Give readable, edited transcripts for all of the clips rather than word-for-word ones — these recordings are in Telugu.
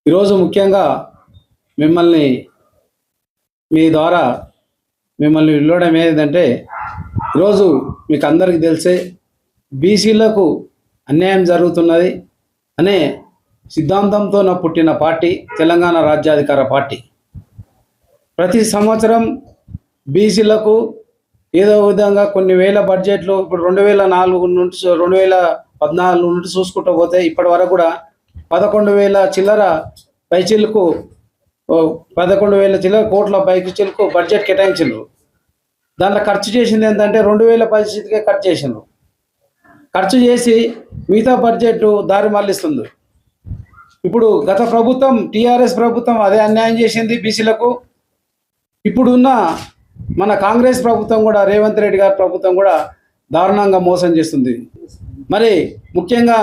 ఈరోజు ముఖ్యంగా మిమ్మల్ని మీ ద్వారా మిమ్మల్ని వెళ్ళడం ఏంటంటే, ఈరోజు మీకు అందరికీ తెలిసే బీసీలకు అన్యాయం జరుగుతున్నది అనే సిద్ధాంతంతో పుట్టిన పార్టీ తెలంగాణ రాజ్యాధికార పార్టీ. ప్రతి సంవత్సరం బీసీలకు ఏదో విధంగా కొన్ని వేల బడ్జెట్లు, ఇప్పుడు 2004 నుండి 2014 నుండి చూసుకుంటూ పోతే ఇప్పటి వరకు కూడా 11,000 చిల్లర పైచిలకు 11,000 చిల్లర కోట్ల పైచిలకు బడ్జెట్ కేటాయించారు. దాంట్లో ఖర్చు చేసింది ఏంటంటే 2,000 పరిస్థితికే ఖర్చు చేసిండ్రు. ఖర్చు చేసి మిగతా బడ్జెట్ దారి మళ్ళిస్తుంది. ఇప్పుడు గత ప్రభుత్వం టీఆర్ఎస్ ప్రభుత్వం అదే అన్యాయం చేసింది బీసీలకు. ఇప్పుడున్న మన కాంగ్రెస్ ప్రభుత్వం కూడా, రేవంత్ రెడ్డి గారి ప్రభుత్వం కూడా దారుణంగా మోసం చేస్తుంది. మరి ముఖ్యంగా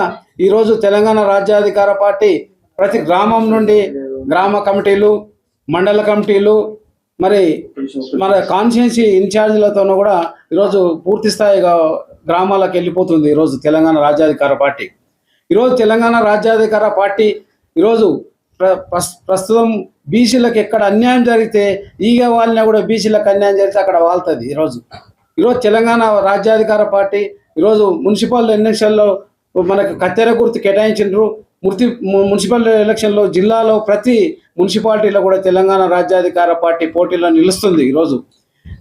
ఈరోజు తెలంగాణ రాజ్యాధికార పార్టీ ప్రతి గ్రామం నుండి గ్రామ కమిటీలు, మండల కమిటీలు, మరి మన కాన్స్టిట్యున్సీ ఇన్ఛార్జీలతోనూ కూడా ఈరోజు పూర్తి స్థాయిగా గ్రామాలకు వెళ్ళిపోతుంది ఈరోజు తెలంగాణ రాజ్యాధికార పార్టీ. ఈరోజు తెలంగాణ రాజ్యాధికార పార్టీ ఈరోజు ప్రస్తుతం బీసీలకు ఎక్కడ అన్యాయం జరిగితే ఈగ వాళ్ళని కూడా బీసీలకు అన్యాయం జరిగితే అక్కడ వాళ్తుంది. ఈరోజు తెలంగాణ రాజ్యాధికార పార్టీ ఈరోజు మున్సిపల్ ఎలక్షన్లో మనకు కత్తెర గుర్తు కేటాయించారు. మున్సిపల్ ఎలక్షన్లో జిల్లాలో ప్రతి మున్సిపాలిటీలో కూడా తెలంగాణ రాజ్యాధికార పార్టీ పోటీలో నిలుస్తుంది ఈరోజు.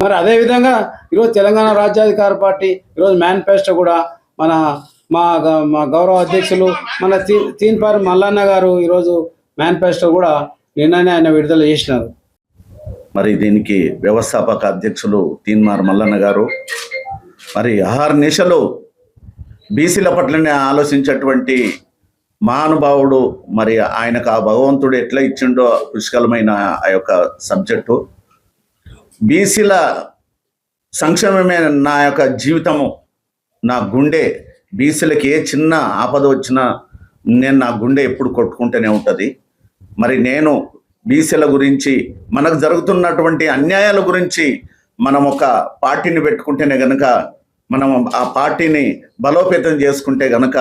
మరి అదేవిధంగా ఈరోజు తెలంగాణ రాజ్యాధికార పార్టీ ఈరోజు మేనిఫెస్టో కూడా మా గౌరవ అధ్యక్షులు మన తీన్పారి మల్లన్న గారు ఈరోజు మేనిఫెస్టో కూడా నిన్ననే ఆయన విడుదల చేసినారు. మరి దీనికి వ్యవస్థాపక అధ్యక్షులు తీన్మార్ మల్లన్న గారు మరి అహర్నిశలు బీసీల పట్లనే ఆలోచించేటువంటి మహానుభావుడు. మరి ఆయనకు ఆ భగవంతుడు ఎట్లా ఇచ్చిండో పుష్కలమైన ఆ యొక్క సబ్జెక్టు. బీసీల సంక్షేమమే నా యొక్క జీవితము, నా గుండె. బీసీలకి ఏ చిన్న ఆపద వచ్చినా నా గుండె ఎప్పుడు కొట్టుకుంటూనే ఉంటుంది. మరి నేను బీసీల గురించి, మనకు జరుగుతున్నటువంటి అన్యాయాల గురించి మనం ఒక పార్టీని పెట్టుకుంటేనే గనక, మనం ఆ పార్టీని బలోపేతం చేసుకుంటే గనక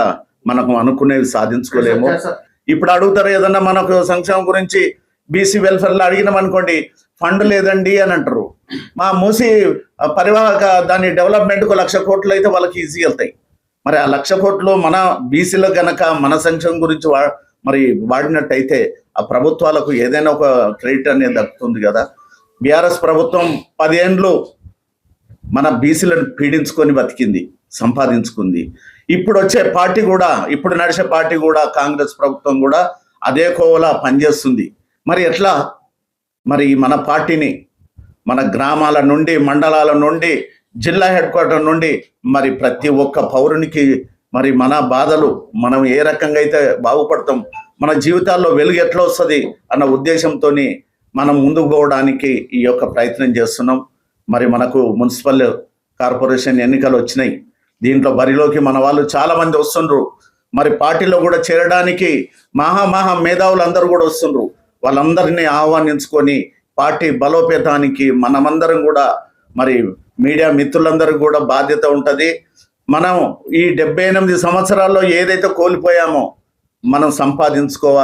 మనకు అనుకునేవి సాధించుకోలేము. ఇప్పుడు అడుగుతారు ఏదన్నా మనకు సంక్షేమం గురించి బీసీ వెల్ఫేర్లో అడిగినాం అనుకోండి, ఫండ్ లేదండి అని అంటారు. మా మూసి పరివాహక దాని డెవలప్మెంట్కు 1,00,000 కోట్లు అయితే వాళ్ళకి ఈజీ వెళ్తాయి. మరి ఆ 1,00,000 కోట్లు మన బీసీలో గనక మన సంక్షేమం గురించి మరి వాడినట్టయితే ఆ ప్రభుత్వాలకు ఏదైనా ఒక క్రెడిట్ అనేది దక్కుతుంది కదా. బీఆర్ఎస్ ప్రభుత్వం 10 ఏండ్లు మన బీసీలను పీడించుకొని బతికింది, సంపాదించుకుంది. ఇప్పుడు వచ్చే పార్టీ కూడా, ఇప్పుడు నడిచే పార్టీ కూడా, కాంగ్రెస్ ప్రభుత్వం కూడా అదే కోవలా పనిచేస్తుంది. మరి ఎట్లా మరి మన పార్టీని మన గ్రామాల నుండి, మండలాల నుండి, జిల్లా హెడ్ క్వార్టర్ నుండి మరి ప్రతి ఒక్క పౌరునికి మరి మన బాధలు, మనం ఏ రకంగా అయితే బాగుపడతాం, మన జీవితాల్లో వెలుగు ఎట్లా వస్తుంది అన్న ఉద్దేశంతో మనం ముందుకు పోవడానికి ఈ యొక్క ప్రయత్నం చేస్తున్నాం. మరి మనకు మున్సిపల్ కార్పొరేషన్ ఎన్నికలు వచ్చినాయి. దీంట్లో బరిలోకి మన వాళ్ళు చాలామంది వస్తుండ్రు. మరి పార్టీలో కూడా చేరడానికి మహా మేధావులు అందరూ కూడా వస్తుండ్రు. వాళ్ళందరినీ ఆహ్వానించుకొని పార్టీ బలోపేతానికి మనమందరం కూడా, మరి మీడియా మిత్రులందరికీ కూడా బాధ్యత ఉంటుంది. మనం ఈ 78 సంవత్సరాల్లో ఏదైతే కోల్పోయామో మనం సంపాదించుకోవాలి.